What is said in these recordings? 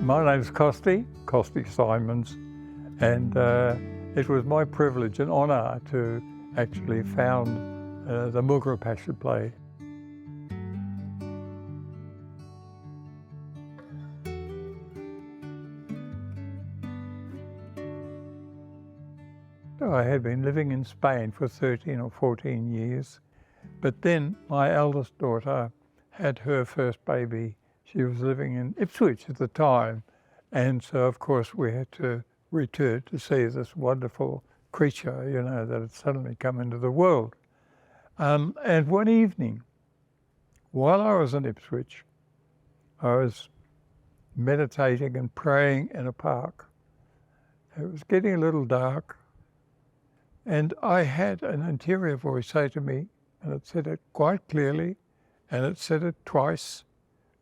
My name's Costi Simons, and it was my privilege and honour to actually found the Moogerah Passion Play. I had been living in Spain for 13 or 14 years, but then my eldest daughter had her first baby. She was living in Ipswich at the time, and so of course we had to return to see this wonderful creature, you know, that had suddenly come into the world. And one evening, while I was in Ipswich, I was meditating and praying in a park. It was getting a little dark, and I had an interior voice say to me, and it said it quite clearly, and it said it twice,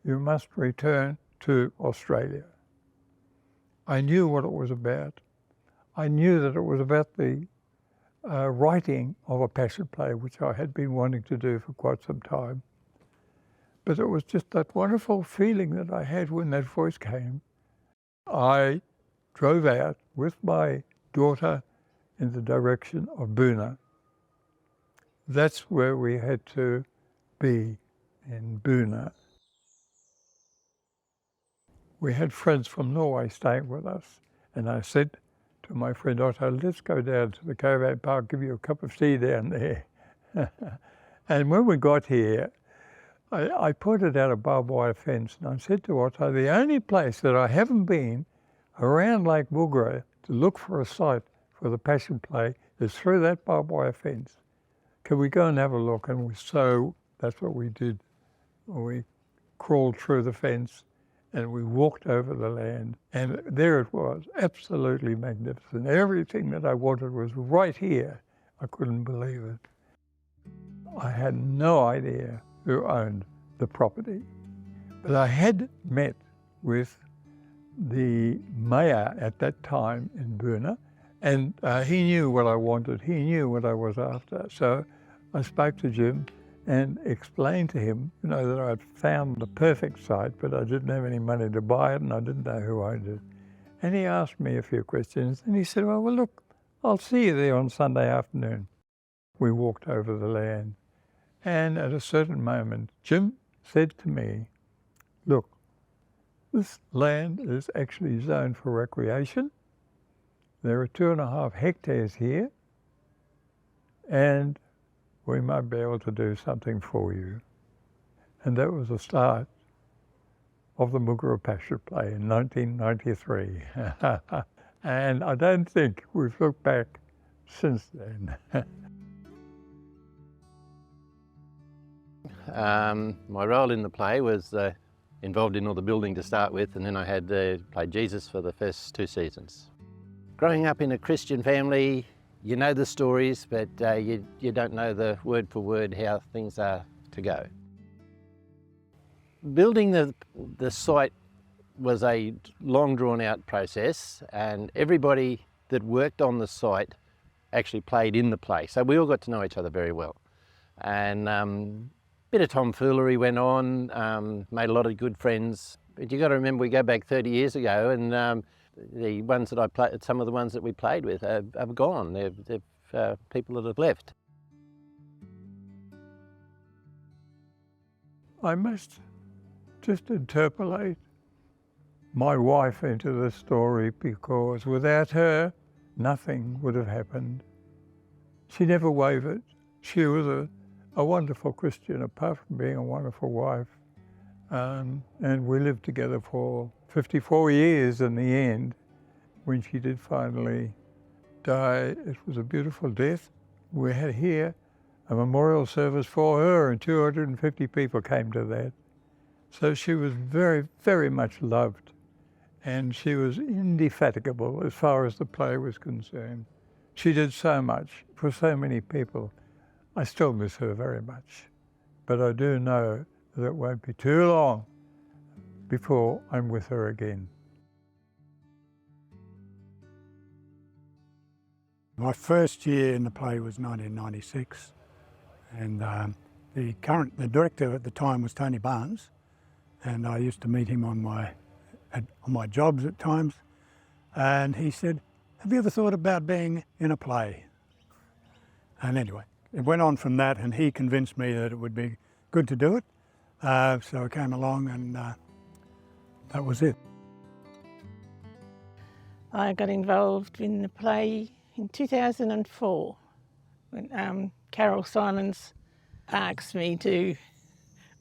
"You must return to Australia." I knew what it was about. I knew that it was about the writing of a passion play, which I had been wanting to do for quite some time. But it was just that wonderful feeling that I had when that voice came. I drove out with my daughter in the direction of Boona. That's where we had to be, in Boona. We had friends from Norway staying with us, and I said to my friend Otto, "Let's go down to the caravan park, give you a cup of tea down there." And when we got here, I pointed out a barbed wire fence, and I said to Otto, "The only place that I haven't been around Lake Moogerah to look for a site for the passion play is through that barbed wire fence. Can we go and have a look?" And so that's what we did. We crawled through the fence and we walked over the land, and there it was, absolutely magnificent. Everything that I wanted was right here. I couldn't believe it. I had no idea who owned the property, but I had met with the mayor at that time in Boona, and he knew what I wanted. He knew what I was after. So I spoke to Jim and explained to him, you know, that I'd found the perfect site, but I didn't have any money to buy it, and I didn't know who owned it. And he asked me a few questions, and he said, well, look, I'll see you there on Sunday afternoon. We walked over the land, and at a certain moment, Jim said to me, look, this land is actually zoned for recreation. There are 2.5 hectares here, and we might be able to do something for you. And that was the start of the Moogerah Passion Play in 1993. And I don't think we've looked back since then. My role in the play was involved in all the building to start with, and then I had played Jesus for the first 2 seasons. Growing up in a Christian family, you know the stories, but you don't know the word for word how things are to go. Building the site was a long drawn out process, and everybody that worked on the site actually played in the play. So we all got to know each other very well. And a bit of tomfoolery went on, made a lot of good friends. But you got to remember, we go back 30 years ago, and the ones that I played, some of the ones that we played with have gone. They're people that have left. I must just interpolate my wife into this story, because without her, nothing would have happened. She never wavered. She was a wonderful Christian, apart from being a wonderful wife. And we lived together for 54 years in the end. When she did finally die, it was a beautiful death. We had here a memorial service for her, and 250 people came to that. So she was very, very much loved, and she was indefatigable as far as the play was concerned. She did so much for so many people. I still miss her very much, but I do know that it won't be too long before I'm with her again. My first year in the play was 1996, and the director at the time was Tony Barnes, and I used to meet him on my on my jobs at times. And he said, have you ever thought about being in a play? And anyway, it went on from that, and he convinced me that it would be good to do it. So I came along, and that was it. I got involved in the play in 2004 when Carol Simons asked me to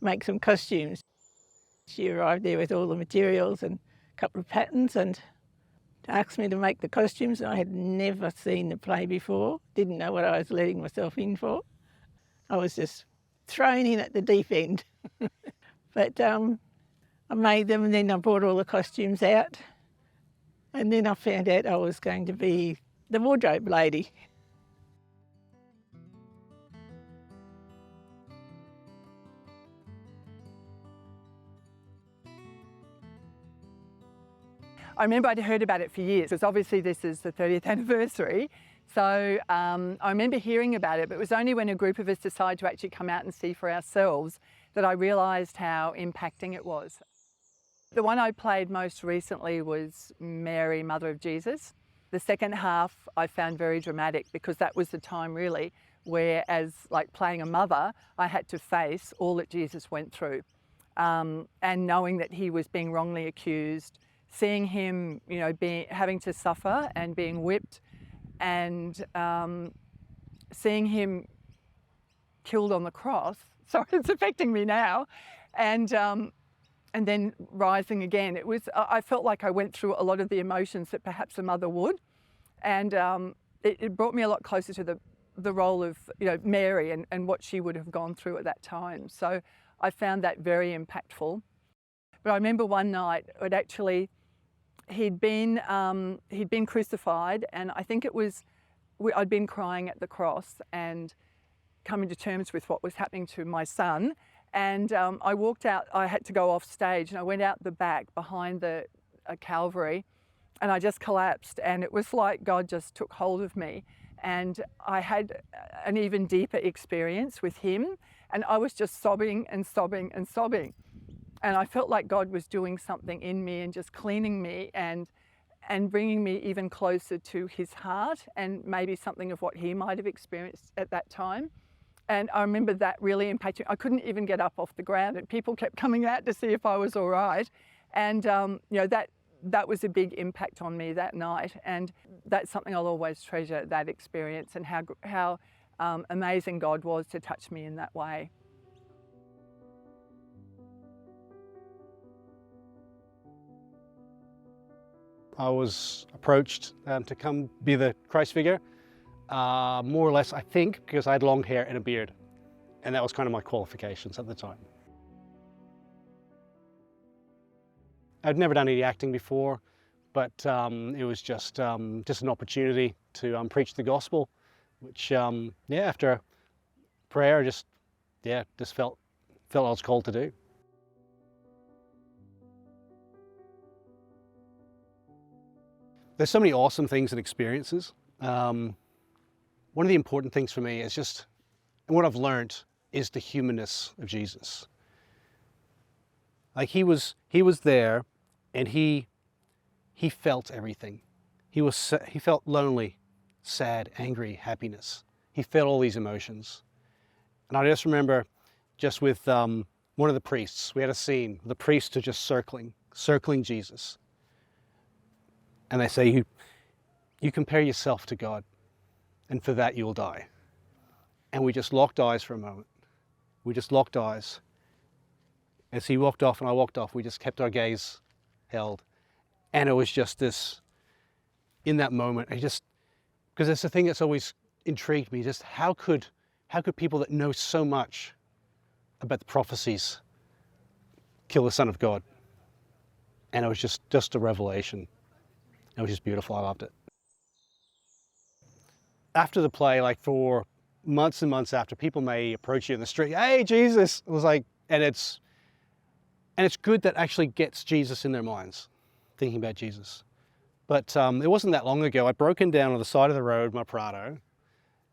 make some costumes. She arrived there with all the materials and a couple of patterns and asked me to make the costumes. I had never seen the play before, didn't know what I was letting myself in for. I was just thrown in at the deep end. But I made them, and then I brought all the costumes out, and then I found out I was going to be the wardrobe lady. I remember I'd heard about it for years, because obviously this is the 30th anniversary. So I remember hearing about it, but it was only when a group of us decided to actually come out and see for ourselves that I realised how impacting it was. The one I played most recently was Mary, Mother of Jesus. The second half I found very dramatic, because that was the time really where, as like playing a mother, I had to face all that Jesus went through. And knowing that he was being wrongly accused, seeing him, you know, having to suffer and being whipped, and seeing him killed on the cross. Sorry, it's affecting me now. And then rising again. It was, I felt like I went through a lot of the emotions that perhaps a mother would. And it brought me a lot closer to the role of, you know, Mary and what she would have gone through at that time. So I found that very impactful. But I remember one night, he'd been crucified, and I think it was, I'd been crying at the cross and coming to terms with what was happening to my son. And I walked out, I had to go off stage, and I went out the back behind the Calvary, and I just collapsed. And it was like God just took hold of me, and I had an even deeper experience with him, and I was just sobbing and sobbing and sobbing. And I felt like God was doing something in me and just cleaning me and bringing me even closer to his heart, and maybe something of what he might have experienced at that time. And I remember that really impacting. I couldn't even get up off the ground, and people kept coming out to see if I was all right. And you know, that was a big impact on me that night. And that's something I'll always treasure, that experience, and how amazing God was to touch me in that way. I was approached to come be the Christ figure, more or less, I think, because I had long hair and a beard, and that was kind of my qualifications at the time. I'd never done any acting before, but it was just an opportunity to preach the gospel, which, yeah, after prayer, just felt I was called to do. There's so many awesome things and experiences. One of the important things for me is just, and what I've learned, is the humanness of Jesus. Like he was there, and he felt everything. He felt lonely, sad, angry, happiness. He felt all these emotions. And I just remember, just with one of the priests, we had a scene. The priests are just circling Jesus. And they say, you compare yourself to God, and for that you'll die. And we just locked eyes for a moment. We just locked eyes. As he walked off and I walked off, we just kept our gaze held. And it was just this, in that moment, because it's the thing that's always intrigued me, just how could people that know so much about the prophecies kill the Son of God? And it was just a revelation. It was just beautiful. I loved it. After the play, like for months and months after, people may approach you in the street, hey, Jesus. It was like, and it's good that actually gets Jesus in their minds, thinking about Jesus. But it wasn't that long ago. I'd broken down on the side of the road, my Prado,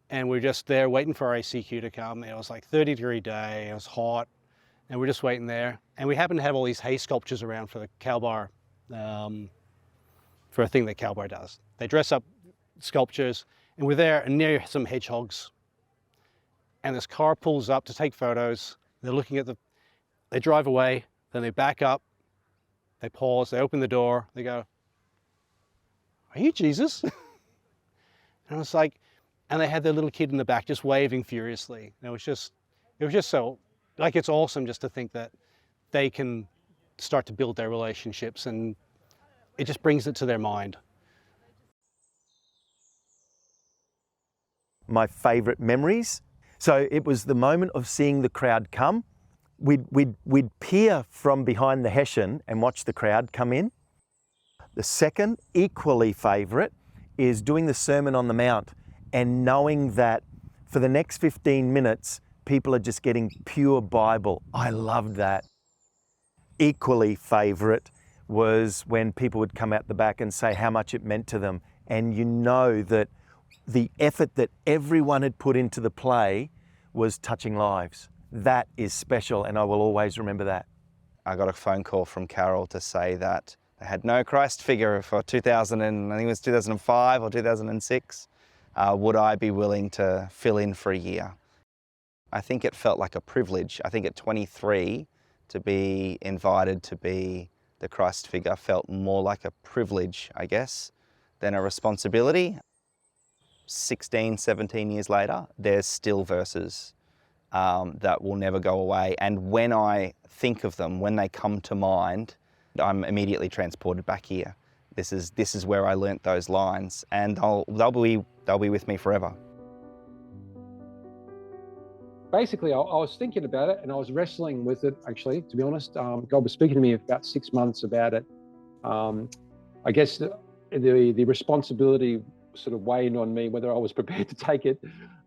and we were just there waiting for our ACQ to come. It was like 30-degree day, it was hot, and we're just waiting there. And we happened to have all these hay sculptures around for the cow bar for a thing that Cowboy does. They dress up sculptures, and we're there and near some hedgehogs. And this car pulls up to take photos. They're looking at they drive away, then they back up, they pause, they open the door, they go, "Are you Jesus?" And I was like, and they had their little kid in the back just waving furiously. And it was just so, like, it's awesome just to think that they can start to build their relationships, and it just brings it to their mind. My favourite memories. So it was the moment of seeing the crowd come. We'd peer from behind the Hessian and watch the crowd come in. The second, equally favourite, is doing the Sermon on the Mount and knowing that for the next 15 minutes, people are just getting pure Bible. I loved that. Equally favourite was when people would come out the back and say how much it meant to them. And you know that the effort that everyone had put into the play was touching lives. That is special, and I will always remember that. I got a phone call from Carol to say that they had no Christ figure for 2000, and I think it was 2005 or 2006. Would I be willing to fill in for a year? I think it felt like a privilege. I think at 23, to be invited to be the Christ figure felt more like a privilege, I guess, than a responsibility. 16, 17 years later, there's still verses that will never go away. And when I think of them, when they come to mind, I'm immediately transported back here. This is where I learnt those lines, and they'll be with me forever. Basically, I was thinking about it, and I was wrestling with it, actually, to be honest. God was speaking to me about 6 months about it. I guess the responsibility sort of weighed on me, whether I was prepared to take it.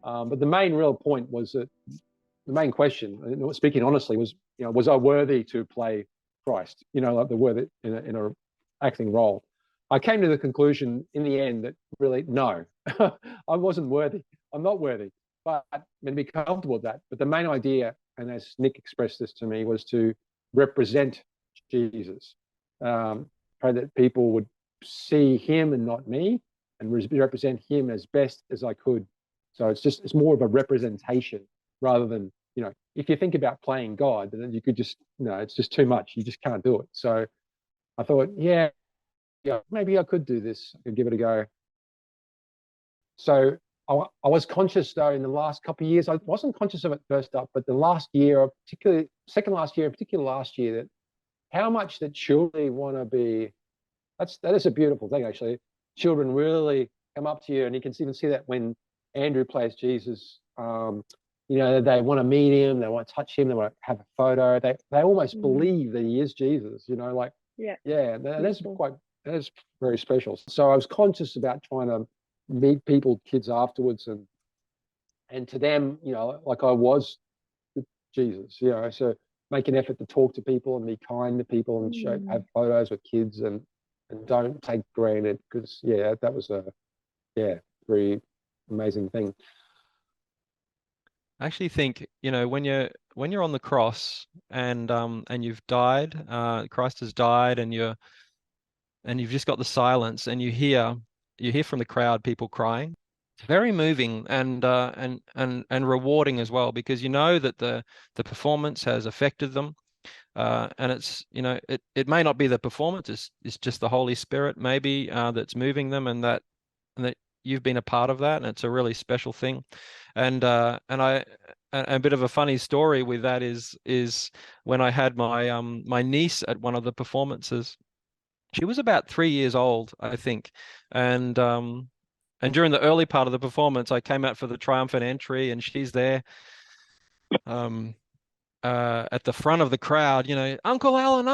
But the main real point was that the main question, speaking honestly, was, was I worthy to play Christ? Like the worthy in a acting role. I came to the conclusion in the end that really, no, I wasn't worthy. I'm not worthy. But I'm going to be comfortable with that. But the main idea, and as Nick expressed this to me, was to represent Jesus. Pray that people would see him and not me, and represent him as best as I could. So it's more of a representation rather than, if you think about playing God, then you could just, it's just too much. You just can't do it. So I thought, yeah, maybe I could do this. I could give it a go. So I was conscious, though, in the last couple of years. I wasn't conscious of it first up, but the last year, particularly last year, that how much that children want to be, that is a beautiful thing, actually. Children really come up to you, and you can even see that when Andrew plays Jesus. They want to meet him, they want to touch him, they want to have a photo. They almost believe that he is Jesus. That's very special. So I was conscious about trying to meet kids afterwards, and to them, like I was with Jesus, so make an effort to talk to people and be kind to people and have photos with kids and don't take granted, because that was a very amazing thing. I actually think, when you're on the cross and you've died, Christ has died, and you've just got the silence, and you hear from the crowd people crying. It's very moving and rewarding as well, because you know that the performance has affected them, and it's it may not be the performance, it's just the Holy Spirit maybe that's moving them, and that you've been a part of that, and it's a really special thing. And a bit of a funny story with that is when I had my niece at one of the performances. She was about 3 years old, I think, and during the early part of the performance, I came out for the triumphant entry, and she's there at the front of the crowd, Uncle Alan,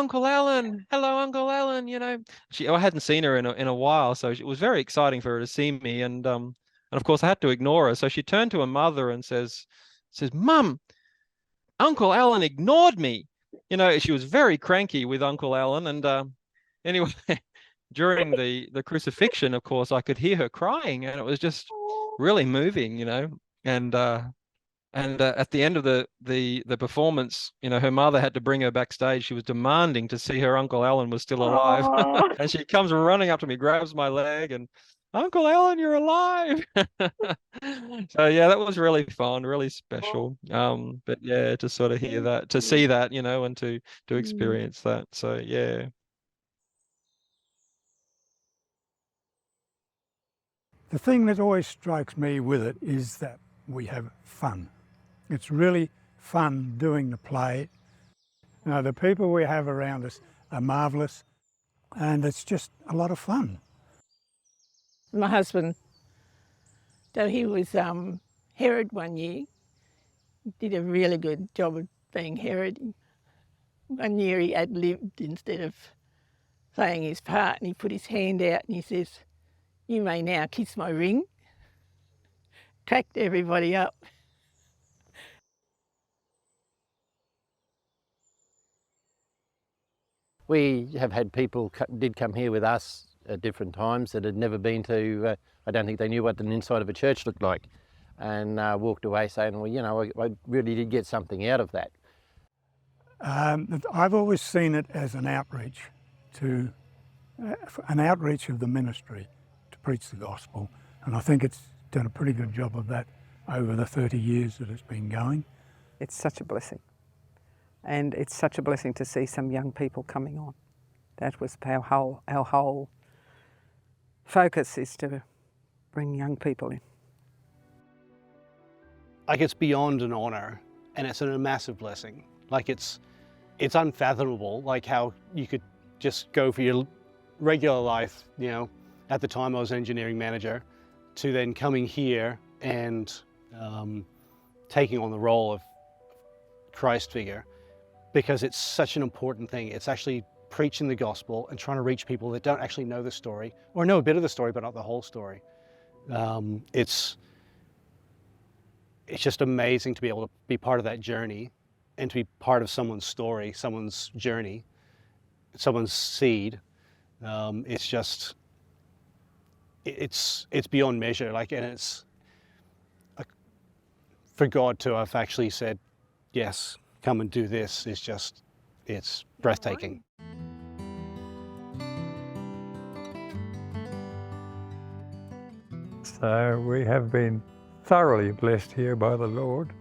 hello, Uncle Alan, I hadn't seen her in a while, so it was very exciting for her to see me, and of course I had to ignore her. So she turned to her mother and says, "Mum, Uncle Alan ignored me." She was very cranky with Uncle Alan, and anyway, during the crucifixion, of course, I could hear her crying, and it was just really moving, and And at the end of the performance, you know, her mother had to bring her backstage. She was demanding to see her Uncle Alan was still alive. Oh. And she comes running up to me, grabs my leg, and Uncle Alan, you're alive. So yeah, that was really fun, really special. But yeah, to sort of hear that, to see that, you know, and to experience that. So yeah. The thing that always strikes me with it is that we have fun. It's really fun doing the play. You know, the people we have around us are marvellous, and it's just a lot of fun. My husband, though he was Herod one year, did a really good job of being Herod. One year he ad-libbed instead of playing his part, and he put his hand out and he says, "You may now kiss my ring." Cracked everybody up. We have had people did come here with us at different times that had never been to, I don't think they knew what an inside of a church looked like, and walked away saying, well, you know, I really did get something out of that. I've always seen it as an outreach of the ministry to preach the gospel, and I think it's done a pretty good job of that over the 30 years that it's been going. It's such a blessing. And it's such a blessing to see some young people coming on. That was our whole focus, is to bring young people in. Like, it's beyond an honour, and it's a massive blessing. Like, it's unfathomable, like how you could just go for your regular life, you know. At the time I was engineering manager, to then coming here and taking on the role of Christ figure, because it's such an important thing. It's actually preaching the gospel and trying to reach people that don't actually know the story, or know a bit of the story but not the whole story. It's just amazing to be able to be part of that journey and to be part of someone's story, someone's journey, someone's seed. It's beyond measure. Like, and it's for God to have actually said, yes, come and do this, is just, it's breathtaking. So we have been thoroughly blessed here by the Lord.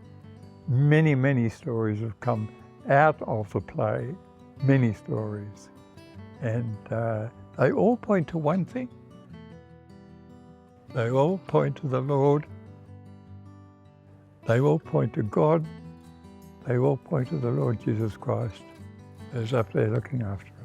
Many, many stories have come out of the play, many stories. And they all point to one thing. They all point to the Lord. They all point to God. They all point to the Lord Jesus Christ, who's up there looking after us.